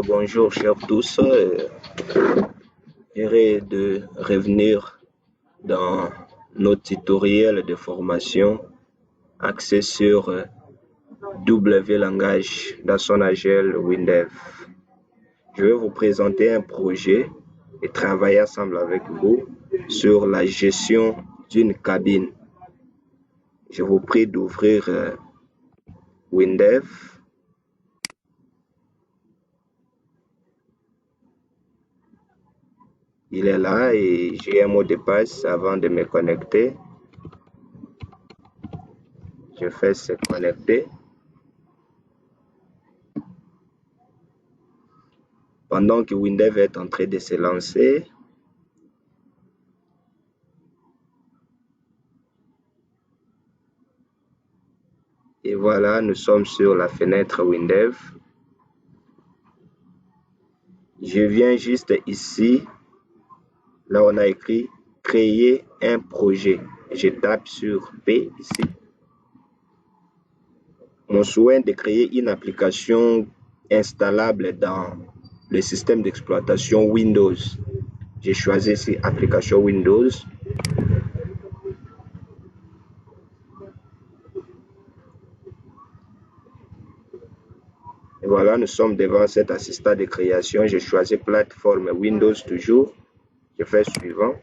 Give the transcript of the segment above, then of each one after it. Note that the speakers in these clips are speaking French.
Bonjour chers tous, j'aimerais de revenir dans nos tutoriels de formation axés sur W langage dans son AGL WinDev. Je vais vous présenter un projet et travailler ensemble avec vous sur la gestion d'une cabine. Je vous prie d'ouvrir WinDev. Il est là et j'ai un mot de passe avant de me connecter. Je fais se connecter. Pendant que WinDev est en train de se lancer, et voilà, nous sommes sur la fenêtre WinDev. Je viens juste ici, là on a écrit créer un projet. Je tape sur P ici. Mon souhait de créer une application installable dans le système d'exploitation Windows. J'ai choisi ici application Windows. Et voilà, nous sommes devant cet assistant de création. J'ai choisi plateforme Windows toujours. Je fais suivant.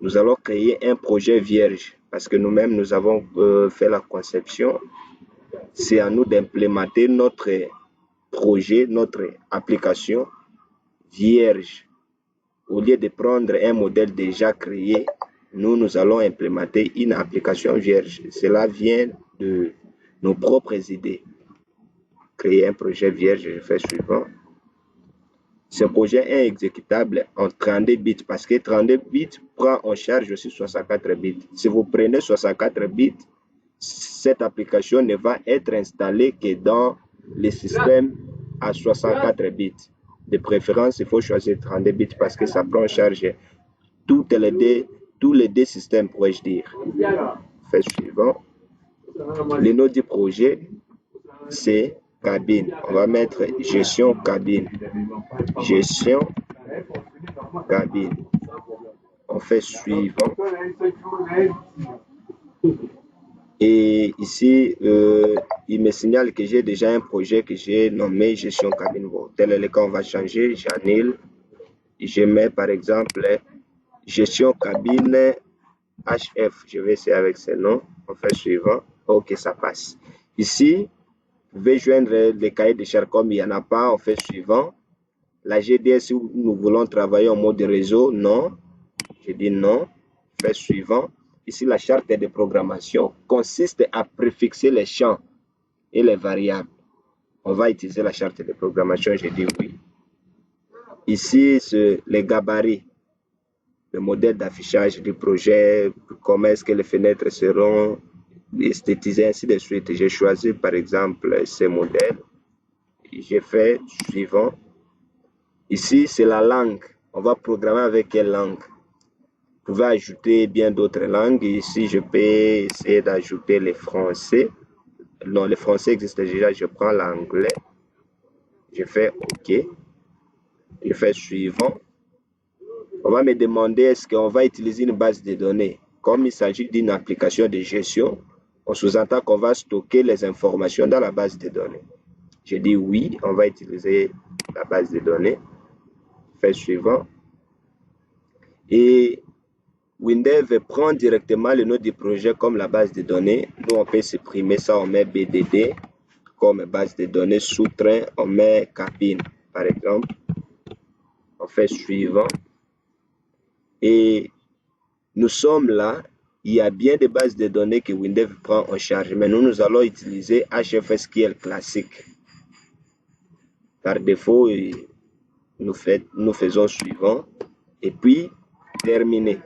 Nous allons créer un projet vierge parce que nous-mêmes, nous avons fait la conception. C'est à nous d'implémenter notre projet, notre application vierge. Au lieu de prendre un modèle déjà créé, nous allons implémenter une application vierge. Cela vient de nos propres idées. Créer un projet vierge, je fais suivant. Ce projet est exécutable en 32 bits parce que 32 bits prend en charge aussi 64 bits. Si vous prenez 64 bits, cette application ne va être installée que dans les systèmes à 64 bits. De préférence, il faut choisir 32 bits parce que ça prend en charge tous les deux systèmes, pourrais-je dire. Fait suivant. Le nom du projet, c'est cabine. On va mettre gestion cabine. Gestion cabine. On fait suivant. Et ici, il me signale que j'ai déjà un projet que j'ai nommé gestion cabine. Bon, tel est le cas, on va changer. J'annule. Je mets par exemple gestion cabine HF. Je vais essayer avec ce nom. On fait suivant. Ok, ça passe. Ici, vous pouvez joindre les cahiers de charges comme il n'y en a pas. On fait suivant. La GDS, nous voulons travailler en mode réseau. Non. Je dis non. Fait suivant. Ici, la charte de programmation consiste à préfixer les champs et les variables. On va utiliser la charte de programmation. Je dis oui. Ici, c'est les gabarits. Le modèle d'affichage du projet, comment est-ce que les fenêtres seront esthétisées, ainsi de suite. J'ai choisi par exemple ces modèles. J'ai fait suivant. Ici, c'est la langue. On va programmer avec quelle langue? Vous pouvez ajouter bien d'autres langues. Ici, je peux essayer d'ajouter le français. Non, le français existe déjà. Je prends l'anglais. Je fais OK. Je fais suivant. On va me demander est-ce qu'on va utiliser une base de données. Comme il s'agit d'une application de gestion, on sous-entend qu'on va stocker les informations dans la base de données. Je dis oui, on va utiliser la base de données. Fait suivant. Et WinDev prend directement le nom du projet comme la base de données. Nous, on peut supprimer ça, on met BDD comme base de données. Sous-train, on met cabine, par exemple. On fait suivant. Et nous sommes là, il y a bien des bases de données que WinDev prend en charge, mais nous allons utiliser HFSQL classique. Par défaut, nous faisons suivant et puis terminer.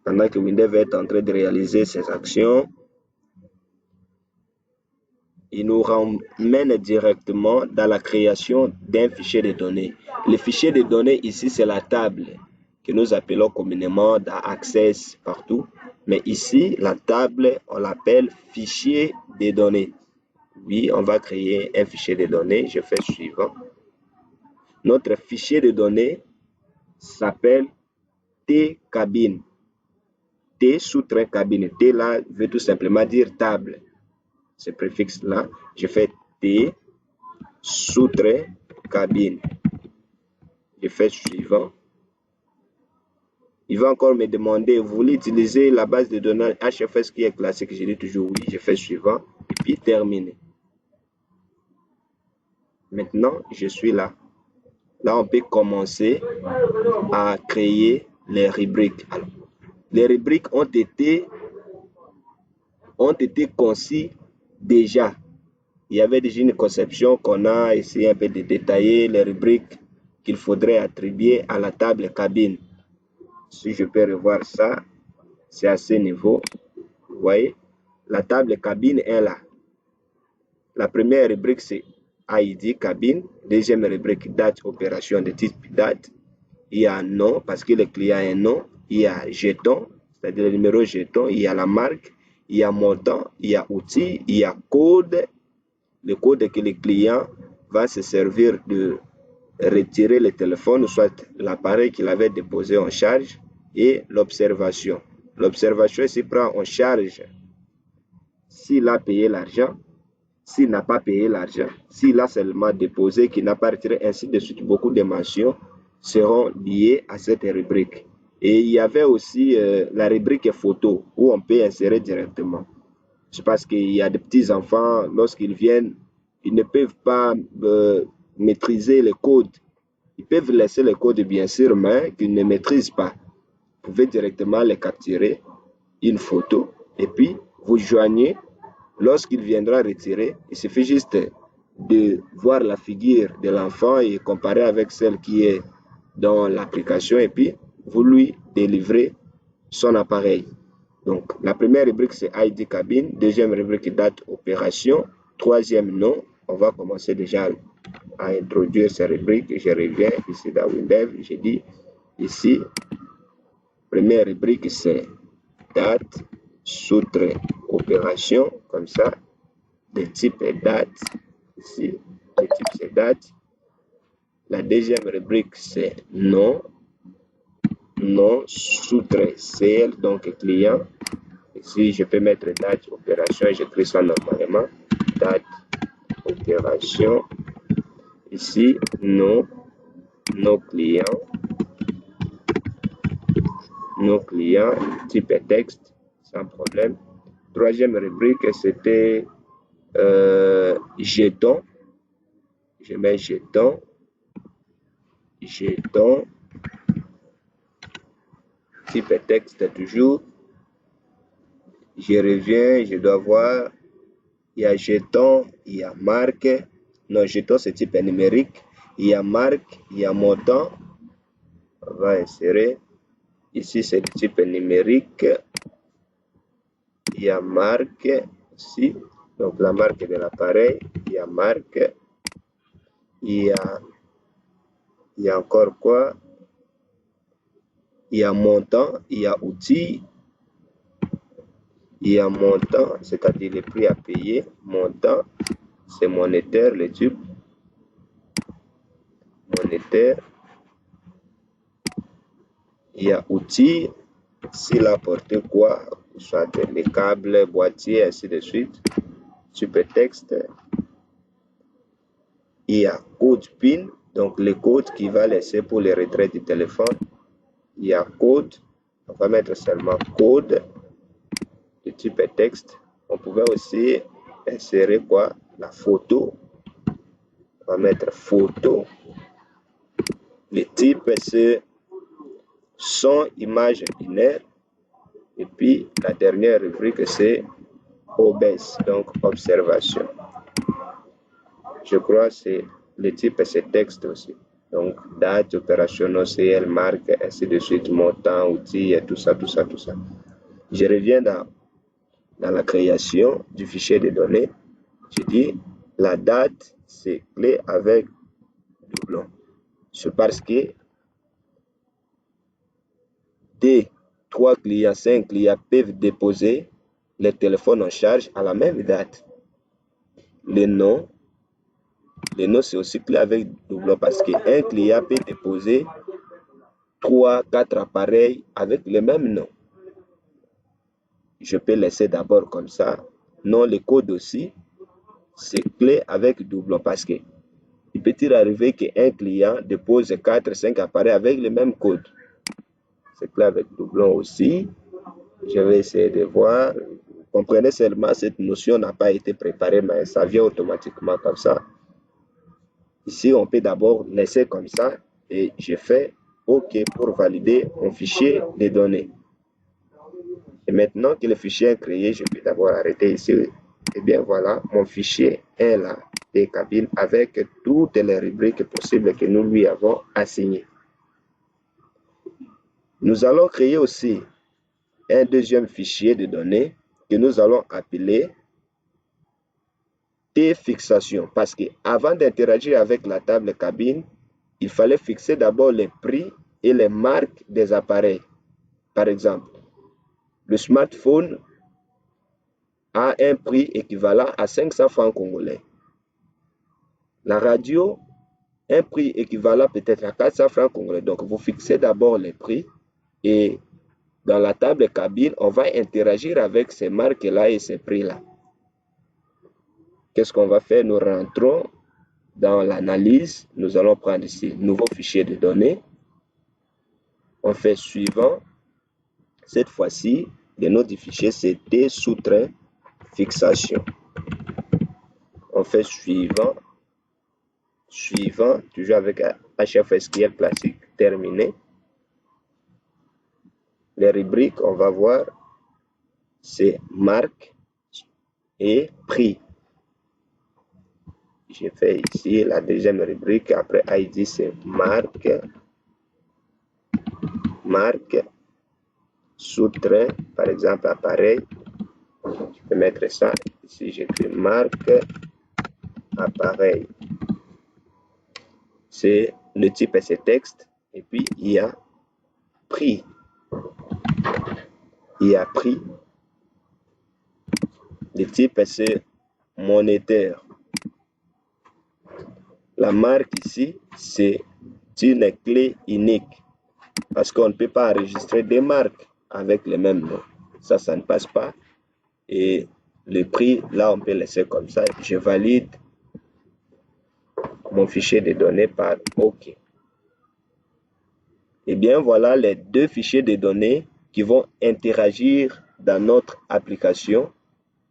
Pendant que WinDev est en train de réaliser ses actions, il nous ramène directement dans la création d'un fichier de données. Le fichier de données ici, c'est la table que nous appelons communément dans Access partout. Mais ici, la table, on l'appelle fichier de données. Oui, on va créer un fichier de données. Je fais suivant. Notre fichier de données s'appelle T-cabine. T sous-trait cabine. T là veut tout simplement dire table. Ce préfixe-là, je fais T sous-trait cabine. Je fais suivant. Il va encore me demander, vous voulez utiliser la base de données HFS qui est classique? Je dis toujours oui, je fais suivant. Et puis terminer. Maintenant, je suis là. Là, on peut commencer à créer les rubriques. Alors, les rubriques ont été conçues déjà. Il y avait déjà une conception qu'on a essayé un peu de détailler les rubriques qu'il faudrait attribuer à la table cabine. Si je peux revoir ça, c'est à ce niveau. Vous voyez, la table cabine est là. La première rubrique, c'est ID cabine. Deuxième rubrique, date opération de type date. Il y a un nom, parce que le client a un nom. Il y a jeton, c'est-à-dire le numéro jeton. Il y a la marque. Il y a montant. Il y a outil. Il y a code. Le code que le client va se servir de retirer le téléphone, soit l'appareil qu'il avait déposé en charge, et l'observation. L'observation ici prend en charge s'il a payé l'argent, s'il n'a pas payé l'argent, s'il a seulement déposé, qu'il n'a pas retiré, ainsi de suite. Beaucoup de mentions seront liées à cette rubrique. Et il y avait aussi la rubrique photo où on peut insérer directement. C'est parce qu'il y a des petits enfants, lorsqu'ils viennent, ils ne peuvent pas maîtriser les codes. Ils peuvent laisser les codes bien sûr, mais qu'ils ne maîtrisent pas. Vous pouvez directement les capturer, une photo, et puis vous joignez. Lorsqu'il viendra retirer, il suffit juste de voir la figure de l'enfant et comparer avec celle qui est dans l'application, et puis vous lui délivrez son appareil. Donc, la première rubrique, c'est ID cabine. Deuxième rubrique, date opération. Troisième, nom. On va commencer déjà à introduire ces rubriques. Je reviens ici dans Windev. Je dis ici, première rubrique, c'est date, sous-trait, opération, comme ça. Le type est date. Ici, le type, c'est date. La deuxième rubrique, c'est nom. Nom, sous-trait, CL, donc client. Ici, je peux mettre date, opération, et j'écris ça normalement. Date, opération. Ici, nom, nos clients. Nos clients, type est texte, sans problème. Troisième rubrique, c'était jeton. Je mets jeton. Jeton. Type est texte toujours. Je reviens, je dois voir. Il y a jeton, il y a marque. Non, jeton, c'est type numérique. Il y a marque, il y a montant. On va insérer. Ici, c'est le type numérique. Il y a marque ici. Donc, la marque de l'appareil. Il y a marque. Il y a encore quoi? Il y a montant. Il y a outil. Il y a montant, c'est-à-dire le prix à payer. Montant, c'est monétaire, le type. Monétaire. Il y a outil, s'il a apporté quoi, soit les câbles, boîtier, ainsi de suite. Type texte. Il y a code PIN, donc le code qui va laisser pour le retrait du téléphone. Il y a code, on va mettre seulement code de type texte. On pouvait aussi insérer quoi? La photo. On va mettre photo. Le type, c'est son, image binaire. Et puis, la dernière rubrique, c'est OBS, donc observation. Je crois que c'est le type, c'est texte aussi. Donc, date, opération, OCL, marque, ainsi de suite, montant, outil, et tout ça, tout ça, tout ça. Je reviens dans la création du fichier de données. Je dis La date, c'est clé avec doublon. C'est parce que des 3 clients, 5 clients peuvent déposer les téléphones en charge à la même date. Les noms, c'est aussi clé avec doublon parce qu'un client peut déposer 3, 4 appareils avec le même nom. Je peux laisser d'abord comme ça. Non, les codes aussi, c'est clé avec doublon parce que il peut arriver qu'un client dépose 4, 5 appareils avec le même code. C'est clé avec doublon aussi. Je vais essayer de voir. Comprenez seulement, cette notion n'a pas été préparée, mais ça vient automatiquement comme ça. Ici, on peut d'abord laisser comme ça et je fais OK pour valider mon fichier de données. Et maintenant que le fichier est créé, je peux d'abord arrêter ici. Et bien voilà, mon fichier est là, des cabines avec toutes les rubriques possibles que nous lui avons assignées. Nous allons créer aussi un deuxième fichier de données que nous allons appeler T-fixation. Parce qu'avant d'interagir avec la table cabine, il fallait fixer d'abord les prix et les marques des appareils. Par exemple, le smartphone a un prix équivalent à 500 francs congolais. La radio, un prix équivalent peut-être à 400 francs congolais. Donc, vous fixez d'abord les prix et dans la table cabine, on va interagir avec ces marques-là et ces prix-là. Qu'est-ce qu'on va faire? Nous rentrons dans l'analyse. Nous allons prendre ici nouveau fichier de données. On fait suivant. Cette fois-ci, le nom du fichier, c'est T sous-trait fixation. On fait suivant. Suivant, toujours avec HFSQL classique terminé. Les rubriques, on va voir, c'est marque et prix. Je fais ici la deuxième rubrique. Après ID, c'est marque, sous-trait, par exemple appareil. Je peux mettre ça ici. J'écris marque, appareil. C'est le type, c'est texte. Et puis il y a prix. Il y a prix. Le type, c'est monétaire. La marque ici, c'est une clé unique parce qu'on ne peut pas enregistrer des marques avec le même nom. Ça ne passe pas. Et le prix, là, on peut laisser comme ça. Je valide mon fichier de données par OK. Et bien, voilà les deux fichiers de données qui vont interagir dans notre application.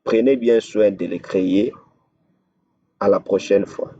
Prenez bien soin de les créer. À la prochaine fois.